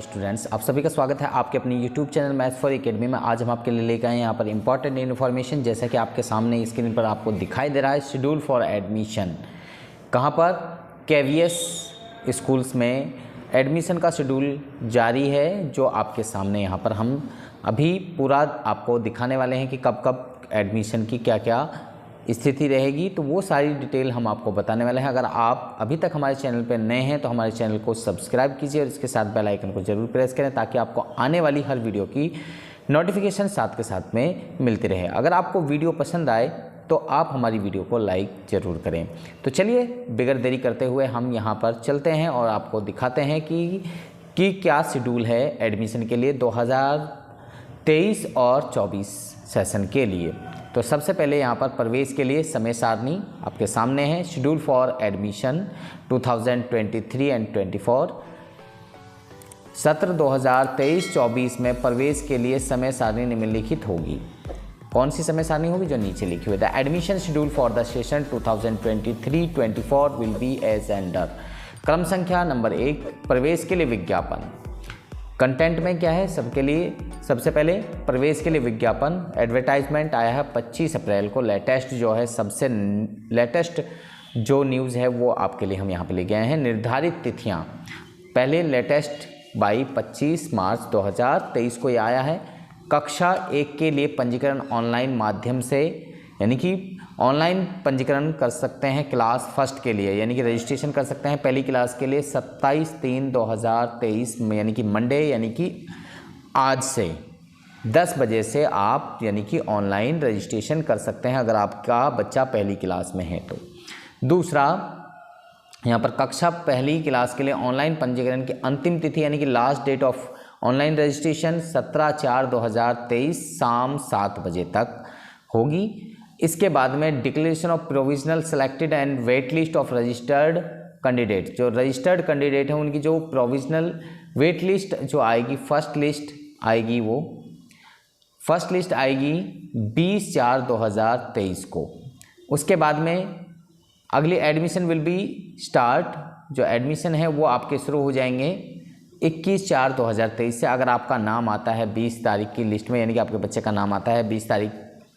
Students, आप सभी का स्वागत है आपके अपनी YouTube channel maths for academy में। आज हम आपके लिए लेकर आए हैं यहाँ पर इंपॉर्टेंट इन्फॉर्मेशन, जैसा कि आपके सामने स्क्रीन पर आपको दिखाई दे रहा है। शेड्यूल फॉर एडमिशन कहाँ पर? केवीएस स्कूल्स में एडमिशन का शेड्यूल जारी है, जो आपके सामने यहाँ पर हम अभी पूरा आपको दिखाने वाले हैं कि कब कब एडमिशन की क्या क्या स्थिति रहेगी। तो वो सारी डिटेल हम आपको बताने वाले हैं। अगर आप अभी तक हमारे चैनल पर नए हैं तो हमारे चैनल को सब्सक्राइब कीजिए और इसके साथ बेल आइकन को जरूर प्रेस करें, ताकि आपको आने वाली हर वीडियो की नोटिफिकेशन साथ के साथ में मिलती रहे। अगर आपको वीडियो पसंद आए तो आप हमारी वीडियो को लाइक ज़रूर करें। तो चलिए बगैर देरी करते हुए हम यहाँ पर चलते हैं और आपको दिखाते हैं कि क्या शेड्यूल है एडमिशन के लिए 2023 और 24 सेशन के लिए। तो सबसे पहले यहाँ पर प्रवेश के लिए समय सारणी आपके सामने है। शेड्यूल फॉर एडमिशन 2023 एंड 24 सत्र 2023-24 में प्रवेश के लिए समय सारणी निम्नलिखित होगी। कौन सी समय सारणी होगी? जो नीचे लिखी हुई है। The admission schedule for the session 2023-24 will be as under. क्रम संख्या नंबर 1, प्रवेश के लिए विज्ञापन। कंटेंट में क्या है सबके लिए? सबसे पहले प्रवेश के लिए विज्ञापन एडवर्टाइजमेंट आया है 25 अप्रैल को। लेटेस्ट जो है, सबसे लेटेस्ट जो न्यूज़ है वो आपके लिए हम यहाँ पे ले गए हैं। निर्धारित तिथियाँ, पहले लेटेस्ट बाई 25 मार्च 2023 को ये आया है। कक्षा 1 के लिए पंजीकरण ऑनलाइन माध्यम से, यानी कि ऑनलाइन पंजीकरण कर सकते हैं। क्लास फर्स्ट के लिए यानी कि रजिस्ट्रेशन कर सकते हैं पहली क्लास के लिए 27/3/2023 में, यानी कि मंडे, यानी कि आज से 10 बजे से आप यानी कि ऑनलाइन रजिस्ट्रेशन कर सकते हैं अगर आपका बच्चा पहली क्लास में है तो। दूसरा, यहाँ पर कक्षा पहली क्लास के लिए ऑनलाइन पंजीकरण की अंतिम तिथि यानी कि last date of online registration 17/4/2023 शाम 7 बजे तक होगी। इसके बाद में declaration of provisional selected and wait list of registered candidate. जो रजिस्टर्ड कैंडिडेट हैं उनकी जो प्रोविजनल वेट लिस्ट जो आएगी, फर्स्ट लिस्ट आएगी, वो फर्स्ट लिस्ट आएगी 20/4/2023 को। उसके बाद में अगली एडमिशन विल बी स्टार्ट। जो एडमिशन है वो आपके शुरू हो जाएंगे 21/4/2023 से। अगर आपका नाम आता है 20 तारीख की लिस्ट में, यानी कि आपके बच्चे का नाम आता है 20 तारीख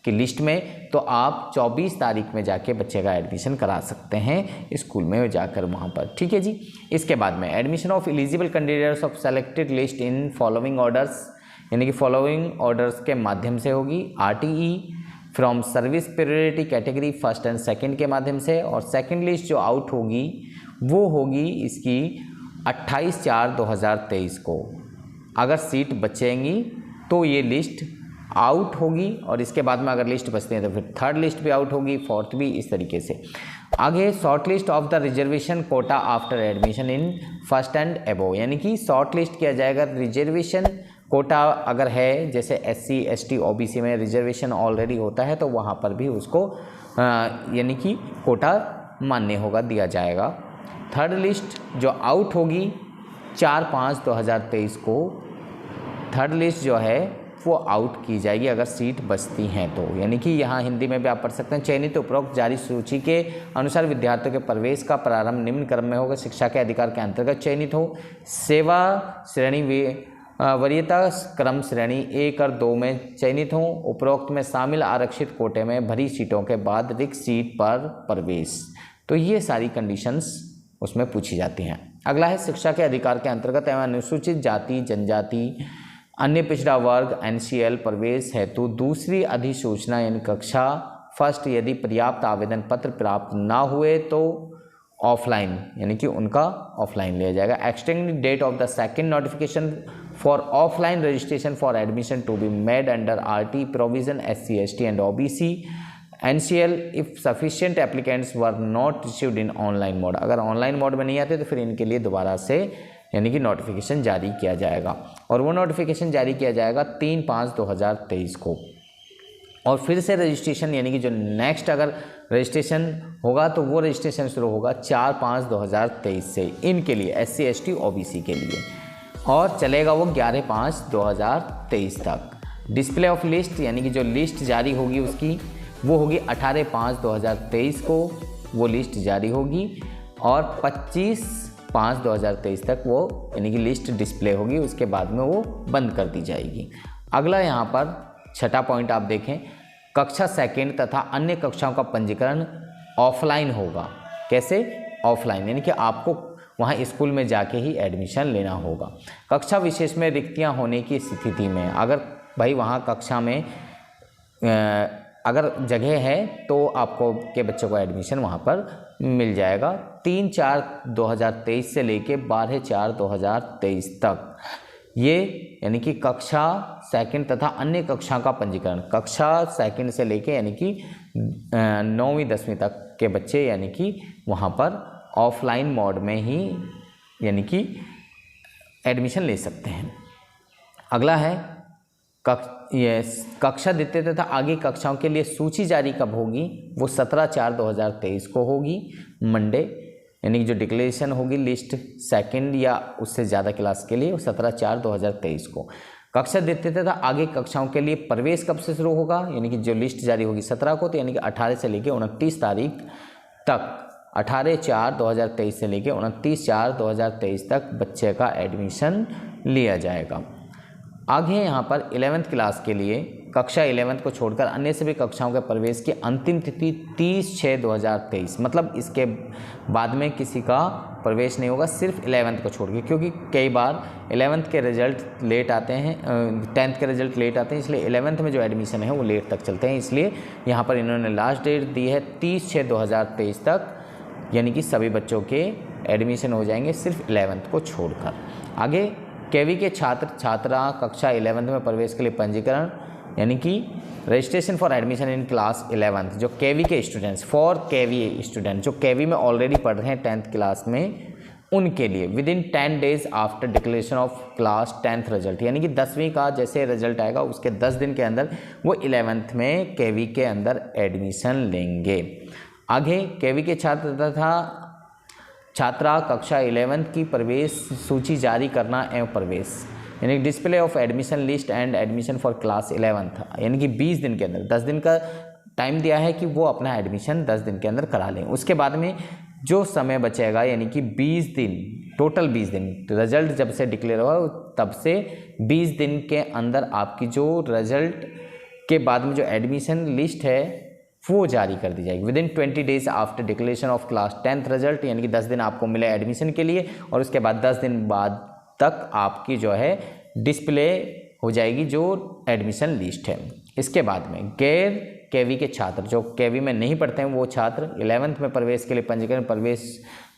की लिस्ट में, तो आप 24 तारीख में जाके बच्चे का एडमिशन करा सकते हैं स्कूल में जाकर वहाँ पर। ठीक है जी। इसके बाद में admission of eligible candidates of selected list in following orders, यानी कि फॉलोइंग ऑर्डर्स के माध्यम से होगी। RTE from service priority category first and second के माध्यम से। और सेकंड लिस्ट जो आउट होगी वो होगी इसकी 28/4/2023 को। अगर सीट बचेंगी तो ये लिस्ट आउट होगी, और इसके बाद में अगर लिस्ट बचती है तो फिर थर्ड लिस्ट भी आउट होगी, फोर्थ भी, इस तरीके से। आगे short list of the reservation quota after admission in first and above, यानी कि शॉर्ट लिस्ट किया जाएगा। रिजर्वेशन कोटा अगर है, जैसे SC ST OBC में रिजर्वेशन ऑलरेडी होता है तो वहाँ पर भी उसको यानी कि कोटा मान्य होगा, दिया जाएगा। थर्ड लिस्ट जो आउट होगी 4/5/2023 को, थर्ड लिस्ट जो है वो आउट की जाएगी अगर सीट बचती हैं तो। यानी कि यहाँ हिंदी में भी आप पढ़ सकते हैं। चयनित उपरोक्त जारी सूची के अनुसार विद्यार्थियों के प्रवेश का प्रारंभ निम्न क्रम में होगा। शिक्षा के अधिकार के अंतर्गत चयनित हो। सेवा श्रेणी वरीयता क्रम श्रेणी 1 और 2 में चयनित हो। उपरोक्त में शामिल आरक्षित कोटे में भरी सीटों के बाद रिक्त सीट पर प्रवेश। तो ये सारी कंडीशंस उसमें पूछी जाती हैं। अगला है शिक्षा के अधिकार के अंतर्गत एवं अनुसूचित जाति जनजाति अन्य पिछड़ा वर्ग NCL प्रवेश हेतु दूसरी अधिसूचना यानी कक्षा फर्स्ट यदि पर्याप्त आवेदन पत्र प्राप्त ना हुए तो ऑफलाइन, यानी कि उनका ऑफलाइन लिया जाएगा। Extended date of the second notification for offline registration for admission to be made under RT provision SC ST and OBC NCL if sufficient applicants were not received in online mode. अगर online mode में नहीं आते तो फिर इनके लिए दोबारा से यानी कि नोटिफिकेशन जारी किया जाएगा, और वो नोटिफिकेशन जारी किया जाएगा 3/5/2023 को। और फिर से रजिस्ट्रेशन, यानी कि जो नेक्स्ट अगर रजिस्ट्रेशन होगा तो वो रजिस्ट्रेशन शुरू होगा 4/5/2023 से इनके लिए, SC ST OBC के लिए, और चलेगा वो 11/5/2023 तक। डिस्प्ले ऑफ लिस्ट, यानी कि जो लिस्ट जारी होगी उसकी वो होगी 18/5/2023 को वो लिस्ट जारी होगी, और 25 5/2023 तक वो यानी कि लिस्ट डिस्प्ले होगी, उसके बाद में वो बंद कर दी जाएगी। अगला यहाँ पर छठा पॉइंट आप देखें, कक्षा सेकंड तथा अन्य कक्षाओं का पंजीकरण ऑफलाइन होगा। कैसे? ऑफलाइन, यानी कि आपको वहाँ स्कूल में जाके ही एडमिशन लेना होगा। कक्षा विशेष में रिक्तियाँ होने की स्थिति में, अगर भाई वहाँ कक्षा में अगर जगह है तो आपको के बच्चों को एडमिशन वहाँ पर मिल जाएगा 3/4/2023 से लेके 12/4/2023 तक। ये यानी कि कक्षा सेकंड तथा अन्य कक्षा का पंजीकरण, कक्षा सेकंड से लेके यानी कि 9वीं 10वीं तक के बच्चे यानी कि वहाँ पर ऑफलाइन मोड में ही यानी कि एडमिशन ले सकते हैं। अगला है कक्षा द्वितीय तथा आगे कक्षाओं के लिए सूची जारी कब होगी? वो 17/4/2023 को होगी, मंडे, यानी कि जो डिक्लेरेशन होगी लिस्ट सेकंड या उससे ज़्यादा क्लास के लिए वो 17/4/2023 को। कक्षा द्वितीय तथा आगे कक्षाओं के लिए प्रवेश कब से शुरू होगा? यानी कि जो लिस्ट जारी होगी 17 को, तो यानी कि 18 से लेकर 29 तारीख तक, 18/4/2023 से लेकर 29/4/2023 तक बच्चे का एडमिशन लिया जाएगा। आगे यहाँ पर 11th क्लास के लिए कक्षा 11th को छोड़कर अन्य सभी कक्षाओं के प्रवेश की अंतिम तिथि 30/6/2023, मतलब इसके बाद में किसी का प्रवेश नहीं होगा, सिर्फ 11th को छोड़ के, क्योंकि कई बार 11th के रिजल्ट लेट आते हैं, 10th के रिजल्ट लेट आते हैं, इसलिए 11th में जो एडमिशन है वो लेट तक चलते हैं। इसलिए यहाँ पर इन्होंने लास्ट डेट दी है 30/6/2023 तक, यानी कि सभी बच्चों के एडमिशन हो जाएंगे सिर्फ 11th को छोड़कर। आगे केवी के छात्र छात्रा कक्षा 11th में प्रवेश के लिए पंजीकरण, यानी कि registration for admission in class 11th, जो केवी के स्टूडेंट्स, फॉर केवी स्टूडेंट जो केवी में ऑलरेडी पढ़ रहे हैं 10th क्लास में, उनके लिए within 10 days after declaration of class 10th result, यानी कि 10वीं का जैसे रिजल्ट आएगा उसके 10 दिन के अंदर वो 11th में केवी के अंदर एडमिशन लेंगे। आगे केवी के छात्र तथा छात्रा कक्षा 11th की प्रवेश सूची जारी करना एवं प्रवेश, यानी display of admission list and admission for class 11th, यानी कि 20 दिन के अंदर, 10 दिन का टाइम दिया है कि वो अपना एडमिशन 10 दिन के अंदर करा लें। उसके बाद में जो समय बचेगा यानी कि 20 दिन, टोटल 20 दिन, रिजल्ट जब से डिक्लेयर हुआ तब से 20 दिन के अंदर आपकी जो रिजल्ट के बाद में जो एडमिशन लिस्ट है वो जारी कर दी जाएगी within 20 days after declaration of class 10th result, यानी कि 10 दिन आपको मिले एडमिशन के लिए, और उसके बाद 10 दिन बाद तक आपकी जो है डिस्प्ले हो जाएगी जो एडमिशन लिस्ट है। इसके बाद में गैर केवी के छात्र, जो केवी में नहीं पढ़ते हैं वो छात्र 11th में प्रवेश के लिए पंजीकरण, प्रवेश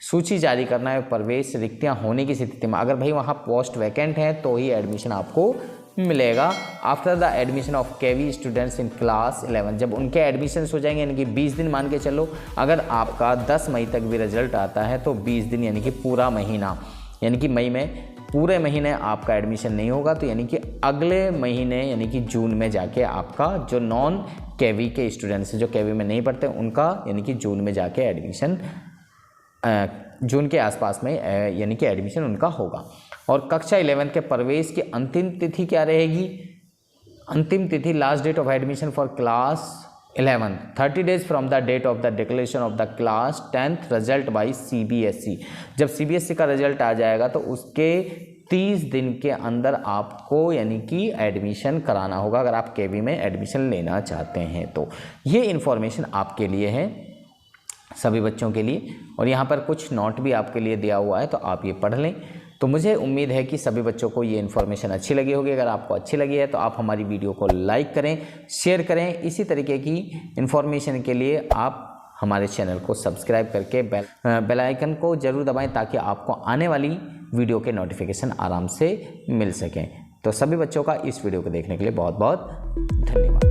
सूची जारी करना है, प्रवेश रिक्तियाँ होने की स्थिति में, अगर भाई वहाँ पोस्ट वैकेंट है तो ही एडमिशन आपको मिलेगा। After the admission of KV students in class 11, जब उनके एडमिशन्स हो जाएंगे, यानी कि 20 दिन मान के चलो, अगर आपका 10 मई तक भी रिजल्ट आता है तो 20 दिन यानी कि पूरा महीना, यानी कि मई में पूरे महीने आपका एडमिशन नहीं होगा, तो यानी कि अगले महीने यानी कि जून में जाके आपका जो नॉन केवी के स्टूडेंट्स हैं जो केवी में नहीं पढ़ते उनका यानी कि जून में जाके एडमिशन, जून के आसपास में यानी कि एडमिशन उनका होगा। और कक्षा 11 के प्रवेश की अंतिम तिथि क्या रहेगी? अंतिम तिथि last date of admission for class 11 30 days from the date of the declaration of the class 10th result by CBSE। जब CBSE का रिजल्ट आ जाएगा तो उसके 30 दिन के अंदर आपको यानी कि एडमिशन कराना होगा अगर आप केवी में एडमिशन लेना चाहते हैं तो। ये इन्फॉर्मेशन आपके लिए है, सभी बच्चों के लिए, और यहाँ पर कुछ नोट भी आपके लिए दिया हुआ है तो आप ये पढ़ लें। तो मुझे उम्मीद है कि सभी बच्चों को ये इन्फॉर्मेशन अच्छी लगी होगी। अगर आपको अच्छी लगी है तो आप हमारी वीडियो को लाइक करें, शेयर करें। इसी तरीके की इन्फॉर्मेशन के लिए आप हमारे चैनल को सब्सक्राइब करके बेल आइकन को ज़रूर दबाएं ताकि आपको आने वाली वीडियो के नोटिफिकेशन आराम से मिल सकें। तो सभी बच्चों का इस वीडियो को देखने के लिए बहुत बहुत धन्यवाद।